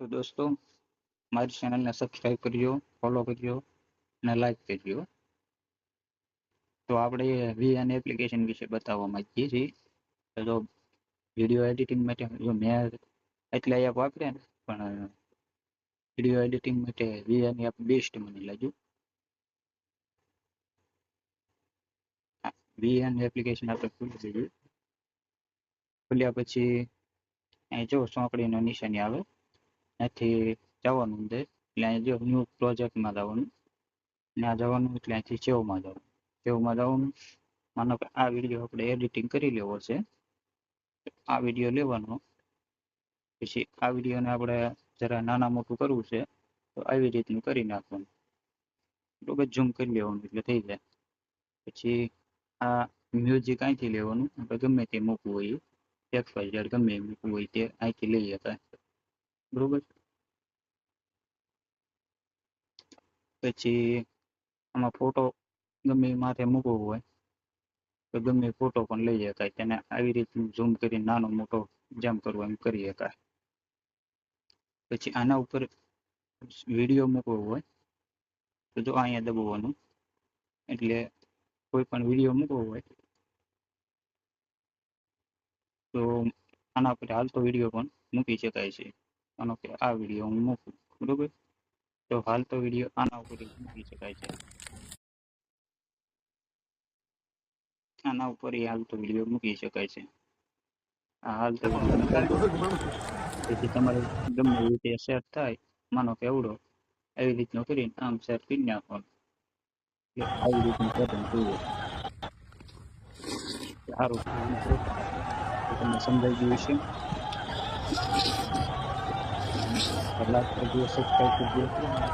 તો દોસ્તો, મારી ચેનલને સબસ્ક્રાઈબ કરજો, ફોલો કરજો અને લાઈક કરજો. તો આપણે VN એપ્લિકેશન વિશે બતાવવા માંગીએ છીએ. તો વિડીયો એડિટિંગ માટે જો મેં એટલે એપ વાપર્યા ને, પણ વિડીયો એડિટિંગ માટે VN એપ બેસ્ટ મને લાગ્યું. VN એપ્લિકેશન આપણે ખોલી દઈએ. ખોલ્યા પછી અહીં જો ચોકડીનો નિશાની આવે, ત્યાંથી જવાનું અંદર. એટલે અહીં જો ન્યૂ પ્રોજેક્ટમાં જવાનું, ત્યાં જવાનું. એટલે અહીંથી સેવમાં જવાનું. માનો કે આ વિડીયો આપણે એડિટિંગ કરી લેવો છે, આ વિડીયો લેવાનો. પછી આ વિડીયોને આપણે જરા નાના મોટું કરવું છે, તો આવી રીતનું કરી નાખવાનું. બરોબર, ઝૂમ કરી લેવાનું એટલે થઈ જાય. પછી આ મ્યુઝિક અહીંથી લેવાનું. આપણે ગમે તે મૂકવું હોય, XYZ ગમે એ મૂકવું હોય તે અહીંથી લઈ શકાય. બરોબર. પછી આમાં ફોટો ગમે એ માથે મૂકવો હોય તો ગમે એ ફોટો પણ લઈ શકાય. તેને આવી રીતનું ઝૂમ કરીને નાનો મોટો જેમ કરવો એમ કરી શકાય. પછી આના ઉપર વિડીયો મૂકવો હોય તો જો અહીંયા દબાવવાનું. એટલે કોઈ પણ વિડીયો મૂકવો હોય તો આના પર હાલતો વિડીયો પણ મૂકી શકાય છે. માનો કે આ વિડીયો હું મૂકું, બરોબર, તો હાલતો વિડીયો આના ઉપર મૂકી શકાય છે. આના ઉપર હાલતો વિડીયો મૂકી શકાય છે. આ હાલતો વિડીયો તેથી તમારે ગમે એ રીતે સેટ થાય. માનો કે એવડો એવી રીતનો કરીને આમ સેટ કરી નાખવાનું. આવી રીતનું સેટિંગ જોઈએ. સારું, તમને સમજાઈ ગયું છે. લાઈક કરજો, સબસ્ક્રાઈબ કરજો.